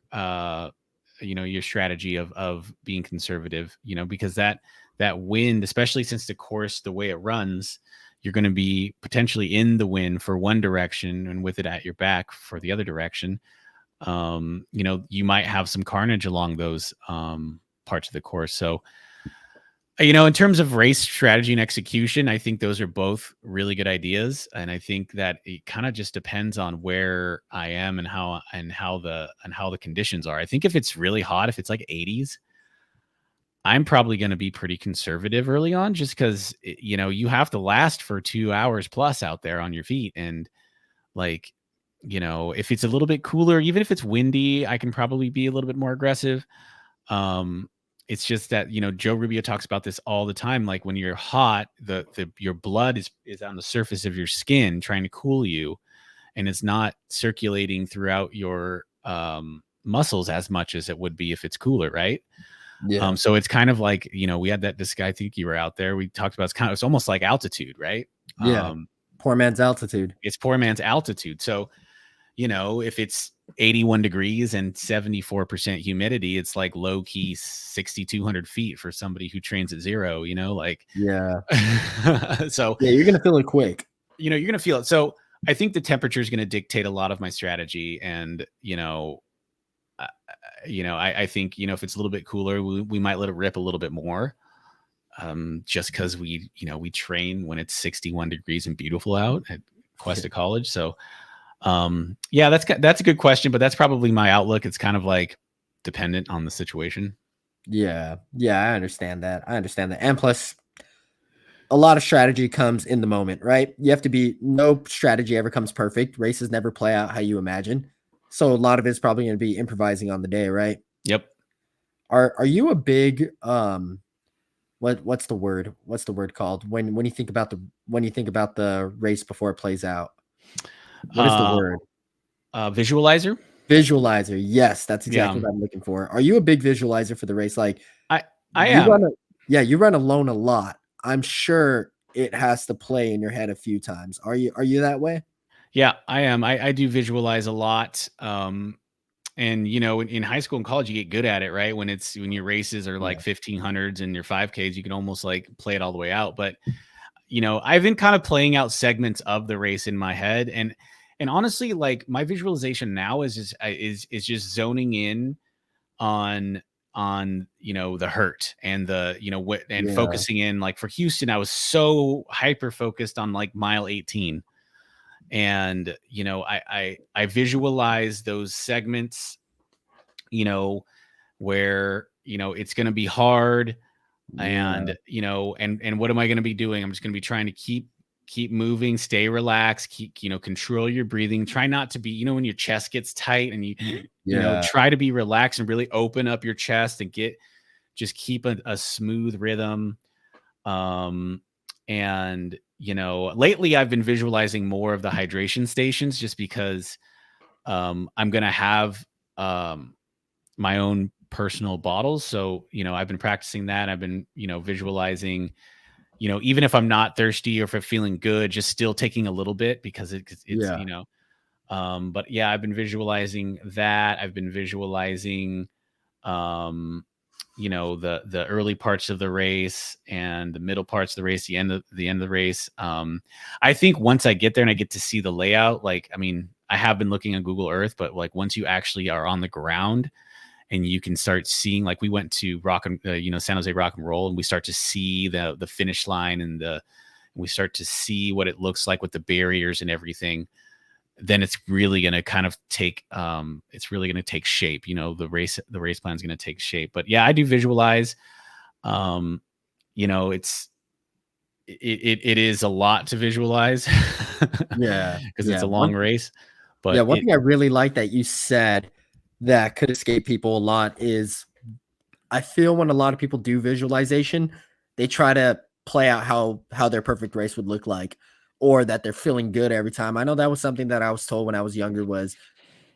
strategy of being conservative, because that wind, especially since the course, the way it runs, you're going to be potentially in the wind for one direction and with it at your back for the other direction. You might have some carnage along those parts of the course. So, in terms of race strategy and execution, I think those are both really good ideas, and I think that it kind of just depends on where I am and how the conditions are. I think if it's really hot, if it's like 80s, I'm probably going to be pretty conservative early on, just because you have to last for 2 hours plus out there on your feet, and like if it's a little bit cooler, even if it's windy, I can probably be a little bit more aggressive. um it's just that Joe Rubio talks about this all the time. Like when you're hot, the your blood is on the surface of your skin trying to cool you, and it's not circulating throughout your muscles as much as it would be if it's cooler, right? Yeah. So it's kind of like, we had this guy, I think you were out there, we talked about, it's almost like altitude, right? Yeah. Poor man's altitude. It's poor man's altitude. So if it's 81 degrees and 74% humidity, it's like low key 6,200 feet for somebody who trains at zero, like, Yeah. so, Yeah, you're gonna feel it quick. you're going to feel it. So I think the temperature is going to dictate a lot of my strategy. And, uh, I think, if it's a little bit cooler, we might let it rip a little bit more. Just because we train when it's 61 degrees and beautiful out at Cuesta College. So, yeah, that's a good question, but that's probably my outlook. It's kind of like dependent on the situation. Yeah. Yeah, I understand that. I understand that. And plus, a lot of strategy comes in the moment, right? You have to be no strategy ever comes perfect. Races never play out how you imagine. So a lot of it's probably going to be improvising on the day, right? Yep. Are you a big what's the word? What's the word called? When you think about the race before it plays out? What is the Uh, word? Visualizer. Visualizer. Yes, that's Yeah, exactly what I'm looking for. Are you a big visualizer for the race? Like I I you am. run a yeah, you run alone a lot. I'm sure it has to play in your head a few times. Are you that way? Yeah, I am. I do visualize a lot. And in high school and college, you get good at it, right? When your races are like Yeah. 1500s and your 5Ks, you can almost like play it all the way out. But I've been kind of playing out segments of the race in my head, and honestly, like my visualization now is just zoning in on the hurt and the what and Yeah. focusing in. Like for Houston, I was so hyper focused on like mile 18, and I visualize those segments, where it's going to be hard. Yeah. And and what am I going to be doing? I'm just going to be trying to keep moving, stay relaxed, keep control your breathing, try not to be, when your chest gets tight, and Yeah. try to be relaxed and really open up your chest and just keep a smooth rhythm. um and lately I've been visualizing more of the hydration stations, just because I'm going to have um my own personal bottles. So, I've been practicing that. I've been, visualizing, even if I'm not thirsty or if I'm feeling good, just still taking a little bit, because it's, Yeah. but yeah, I've been visualizing that. I've been visualizing, um, the early parts of the race and the middle parts of the race, the end of the race. I think once I get there and I get to see the layout, like, I mean, I have been looking on Google Earth, but like once you actually are on the ground and you can start seeing, like, we went to San Jose Rock and Roll, and we start to see the finish line, and we start to see what it looks like with the barriers and everything. Then it's really going to kind of take it's really going to take shape. The race plan is going to take shape. But yeah, I do visualize. um it's it is a lot to visualize Yeah. because it's Yeah. a long race, Yeah, but one thing I really like that you said that could escape people a lot is I feel when a lot of people do visualization, they try to play out how their perfect race would look like, or that they're feeling good every time. I know that was something that I was told when I was younger was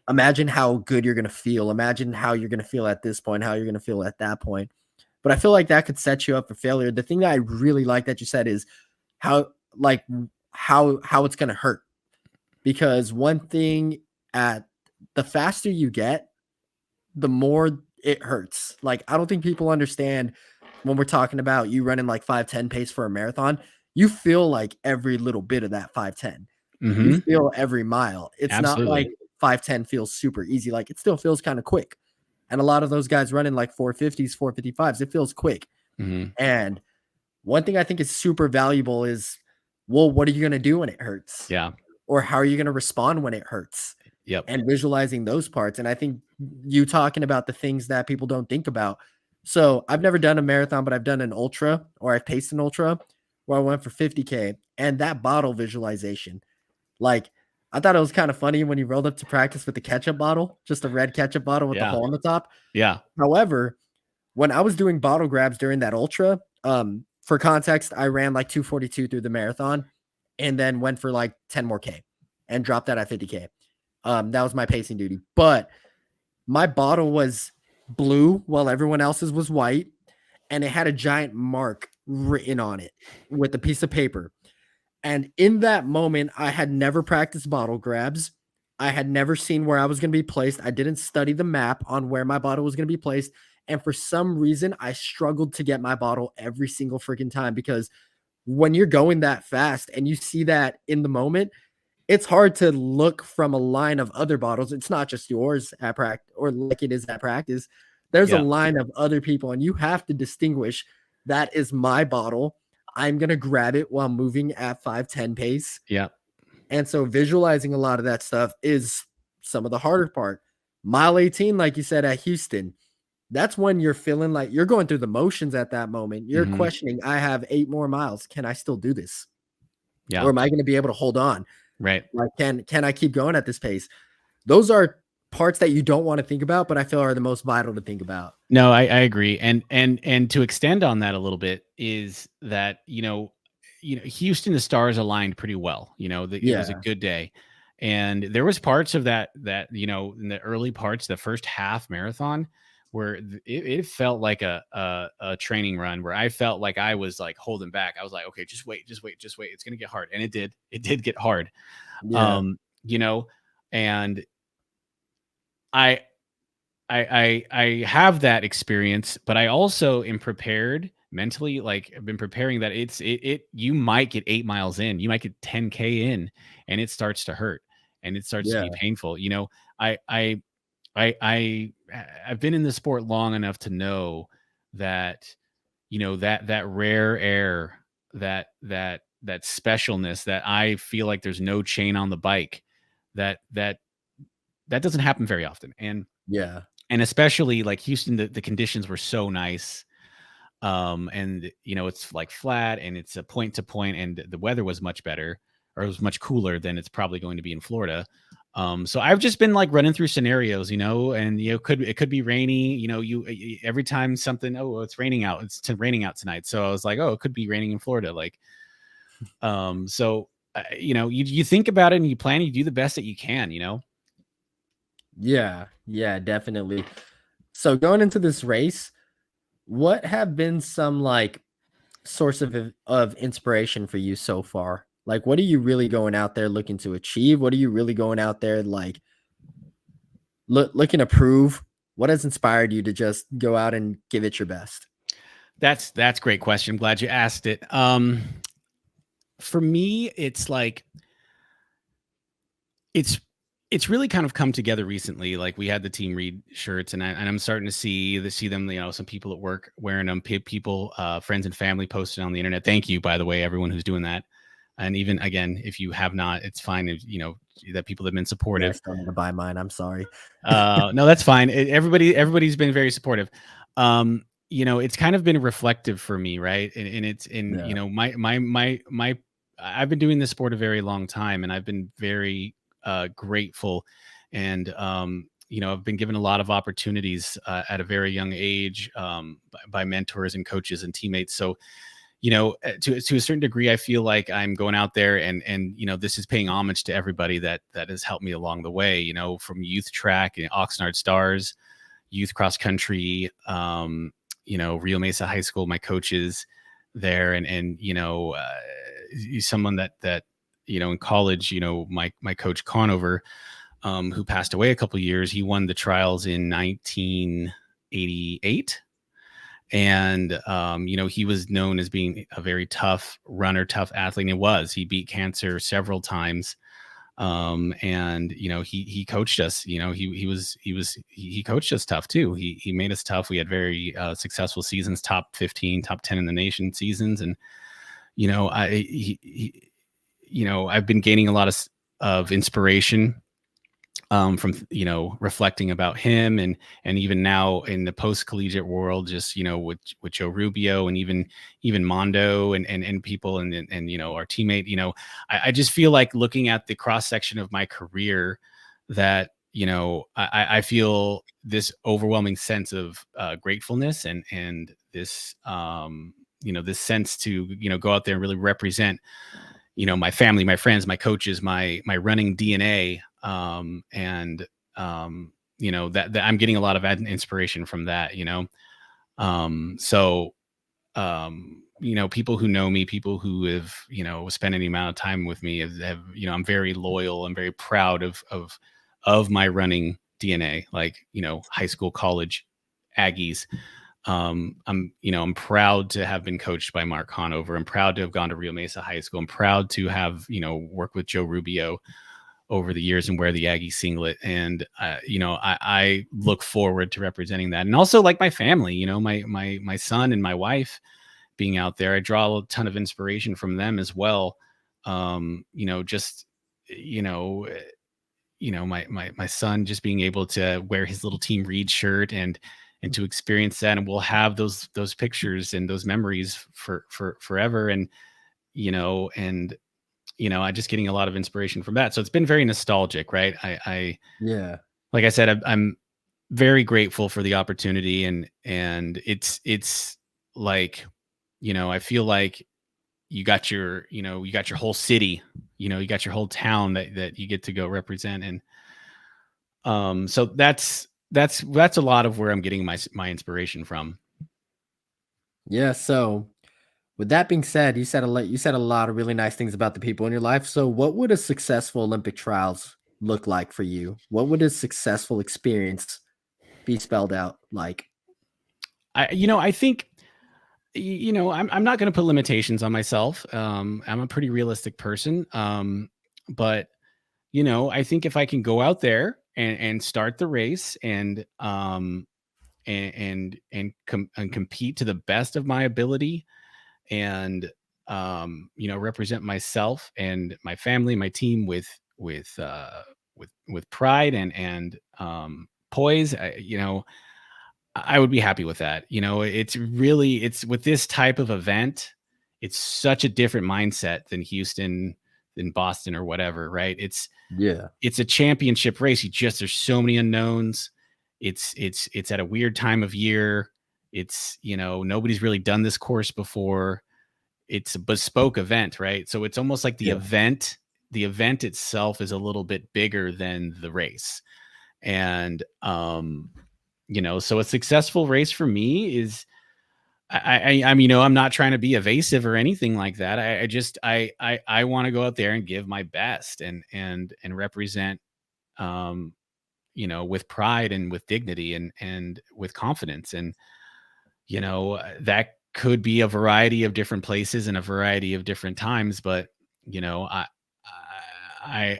imagine how good you're gonna feel. Imagine how you're gonna feel at this point, how you're gonna feel at that point. But I feel like that could set you up for failure. The thing that I really like that you said is how like how it's gonna hurt. Because one thing at the faster you get, the more it hurts. Like, I don't think people understand when we're talking about you running like 5:10 pace for a marathon, you feel like every little bit of that 5:10. You hmm feel every mile. It's not like absolutely. 5:10 feels super easy. Like, it still feels kind of quick. And a lot of those guys running like 450s, 455s, it feels quick. hmm And one thing I think is super valuable is, well, what are you going to do when it hurts? Yeah. Or how are you going to respond when it hurts? Yep. And visualizing those parts. And I think you talking about the things that people don't think about. So I've never done a marathon, but I've done an ultra, or I've paced an ultra where I went for 50K, and that bottle visualization. Like, I thought it was kind of funny when you rolled up to practice with the ketchup bottle, just a red ketchup bottle with the Yeah. hole on the top. Yeah. However, when I was doing bottle grabs during that ultra, for context, I ran like 242 through the marathon and then went for like 10 more K and dropped that at 50K. That was my pacing duty. But my bottle was blue while everyone else's was white, and it had a giant mark written on it with a piece of paper. And in that moment, I had never practiced bottle grabs. I had never seen where I was going to be placed. I didn't study the map on where my bottle was going to be placed. And for some reason, I struggled to get my bottle every single freaking time, because when you're going that fast and you see that in the moment, it's hard to look from a line of other bottles. It's not just yours at practice, or like it is at practice. There's a Yeah. line of other people, and you have to distinguish that is my bottle. I'm going to grab it while moving at 5:10 pace. Yeah. And so visualizing a lot of that stuff is some of the harder part. Mile 18, like you said, at Houston, that's when you're feeling like you're going through the motions at that moment. You're hmm questioning, I have 8 more miles. Can I still do this? Or Yeah. am I going to be able to hold on? Right. Like, can I keep going at this pace? Those are parts that you don't want to think about, but I feel are the most vital to think about. No, I agree. And to extend on that a little bit is that, Houston, the stars aligned pretty well. It was a Yeah. good day. And there was parts of that, in the early parts, the first half marathon, where it felt like a training run, where I felt like I was like holding back. I was like, okay, just wait, just wait, just wait. It's gonna get hard. And it did get hard. Yeah. Um, and I I have that experience, but I also am prepared mentally. Like, I've been preparing that you might get 8 miles in, you might get 10K in, and it starts to hurt, and it starts to be Yeah. painful. I I I've been in the sport long enough to know that, that rare air, that specialness, that I feel like there's no chain on the bike, that doesn't happen very often. And Yeah. especially like Houston, the conditions were so nice. And it's like flat and it's a point to point, and the weather was much better, or it was much cooler than it's probably going to be in Florida. So I've just been like running through scenarios, and it could be rainy. Every time something, oh, it's raining out, raining out tonight. So I was like, oh, it could be raining in Florida, like. So you think about it and you plan, you do the best that you can. Yeah, yeah, definitely. So going into this race, what have been some like source of inspiration for you so far? Like, what are you really going out there looking to achieve? What are you really going out there like looking to prove? What has inspired you to just go out and give it your best? That's a great question. I'm glad you asked it. For me, it's like it's really kind of come together recently. Like we had the Team Read shirts, and I'm starting to see them. Some people at work wearing them. People, friends and family posted on the internet. Thank you, by the way, everyone who's doing that. And even again, if you have not, it's fine. If, that people have been Yeah, I supportive. still need to buy mine. I'm sorry. No, that's fine. Everybody's been very supportive. It's kind of been reflective for me, right? And it's in Yeah. my I've been doing this sport a very long time, and I've been very grateful, and I've been given a lot of opportunities at a very young age, by mentors and coaches and teammates. So to a certain degree, I feel like I'm going out there, and this is paying homage to everybody that has helped me along the way. From youth track and Oxnard Stars, youth cross country, Rio Mesa High School, my coaches there, and someone that in college, my coach Conover, who passed away a couple years. He won the trials in 1988. And he was known as being a very tough runner, tough athlete, and he beat cancer several times. And he coached us. He coached us tough too. He made us tough. We had very successful seasons, top 15, top 10 in the nation seasons. And I've been gaining a lot of inspiration from reflecting about him, and even now in the post collegiate world, just with Joe Rubio, and even Mondo, and people, and our teammate. I just feel like, looking at the cross section of my career, that I feel this overwhelming sense of gratefulness, and this this sense to go out there and really represent my family, my friends, my coaches, my running DNA. And that I'm getting a lot of inspiration from that. So people who know me, people who have spent any amount of time with me, have I'm very loyal. I'm very proud of my running DNA, like high school, college, Aggies. I'm proud to have been coached by Mark Conover. I'm proud to have gone to Rio Mesa High School. I'm proud to have worked with Joe Rubio over the years and wear the Aggie singlet. And I look forward to representing that. And also, like, my family, my son and my wife being out there, I draw a ton of inspiration from them as well. Just my son just being able to wear his little Team Read shirt, and to experience that, and we'll have those pictures and those memories for forever. And I just getting a lot of inspiration from that. So it's been very nostalgic, right? Yeah. Like I said, I'm very grateful for the opportunity, and it's like, I feel like you got your whole city, you got your whole town that you get to go represent. And so that's a lot of where I'm getting my inspiration from. Yeah. So with that being said, you said a lot of really nice things about the people in your life. So what would a successful Olympic trials look like for you? What would a successful experience be spelled out like? I think, I'm not going to put limitations on myself. I'm a pretty realistic person. But I think if I can go out there and start the race, and compete to the best of my ability, and represent myself and my family, my team, with pride and poise. I would be happy with that. It's really, it's with this type of event, it's such a different mindset than Houston, than Boston or whatever, right? Yeah. It's a championship race. There's so many unknowns. It's at a weird time of year. Nobody's really done this course before. It's a bespoke event, right? So it's almost like the event itself is a little bit bigger than the race. And so a successful race for me is, I'm not trying to be evasive or anything like that. I want to go out there and give my best and represent, with pride and with dignity and with confidence. And, that could be a variety of different places and a variety of different times, but, I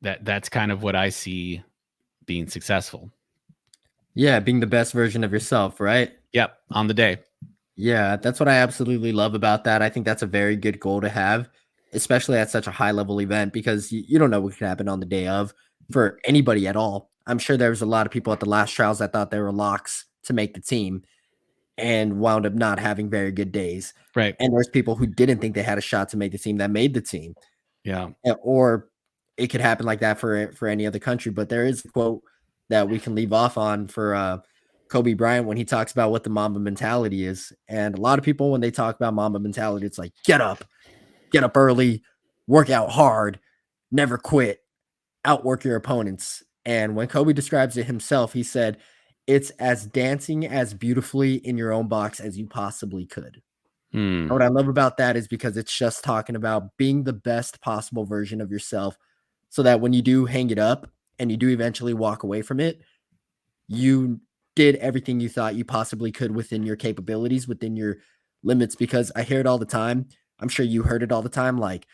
that's kind of what I see being successful. Yeah, being the best version of yourself, right? Yep, on the day. Yeah, that's what I absolutely love about that. I think that's a very good goal to have, especially at such a high level event, because you don't know what can happen on the day of for anybody at all. I'm sure there was a lot of people at the last trials that thought they were locks to make the team and wound up not having very good days. Right. And there's people who didn't think they had a shot to make the team that made the team. Yeah. Or it could happen like that for any other country. But there is a quote that we can leave off on for Kobe Bryant when he talks about what the Mamba mentality is. And a lot of people, when they talk about Mamba mentality, it's like, get up early, work out hard, never quit, outwork your opponents. And when Kobe describes it himself, he said, it's as dancing as beautifully in your own box as you possibly could. And what I love about that is because it's just talking about being the best possible version of yourself so that when you do hang it up and you do eventually walk away from it, you did everything you thought you possibly could within your capabilities, within your limits. Because I hear it all the time. I'm sure you heard it all the time. Like,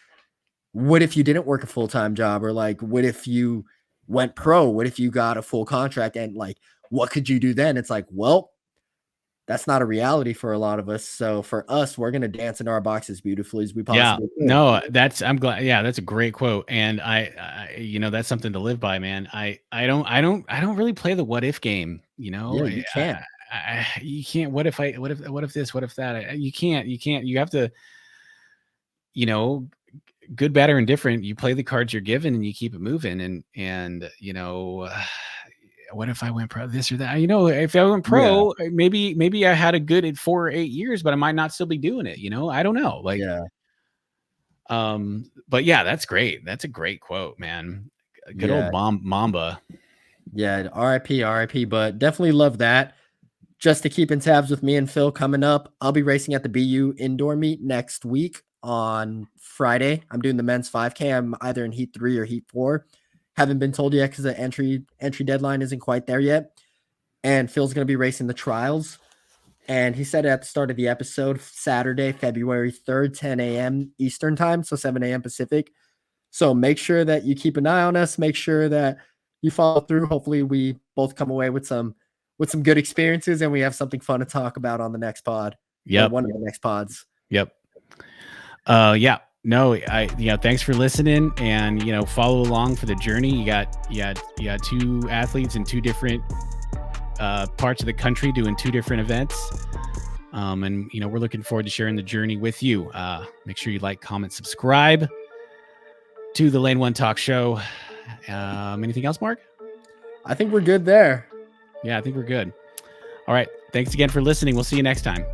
what if you didn't work a full-time job? Or like, what if you went pro? What if you got a full contract? And like, what could you do then? It's like, well, that's not a reality for a lot of us. So for us, we're going to dance in our boxes beautifully as we possibly can. No, I'm glad. Yeah, that's a great quote. And I that's something to live by, man. I don't really play the what if game, Yeah, you can. You can't. What if this, what if that? You can't, you have to, good, bad, or indifferent, you play the cards you're given and you keep it moving. And what if I went pro, this or that? If I went pro, maybe I had a good 4 or 8 years, but I might not still be doing it. I don't know. Like, but yeah, that's great. That's a great quote, man. Good old Mamba. Yeah, RIP, but definitely love that. Just to keep in tabs with me and Phil coming up, I'll be racing at the BU indoor meet next week on Friday. I'm doing the men's 5K. I'm either in heat 3 or heat 4. Haven't been told yet because the entry deadline isn't quite there yet. And Phil's going to be racing the trials. And he said at the start of the episode, Saturday, February 3rd, 10 a.m. Eastern time, so 7 a.m. Pacific. So make sure that you keep an eye on us. Make sure that you follow through. Hopefully we both come away with some good experiences and we have something fun to talk about on the next pod. Yeah, one of the next pods. Yep. Yeah. No, thanks for listening and, follow along for the journey. You got 2 athletes in 2 different parts of the country doing 2 different events. And, we're looking forward to sharing the journey with you. Make sure you like, comment, subscribe to the Lane 1 Talk Show. Anything else, Mark? I think we're good there. Yeah, I think we're good. All right. Thanks again for listening. We'll see you next time.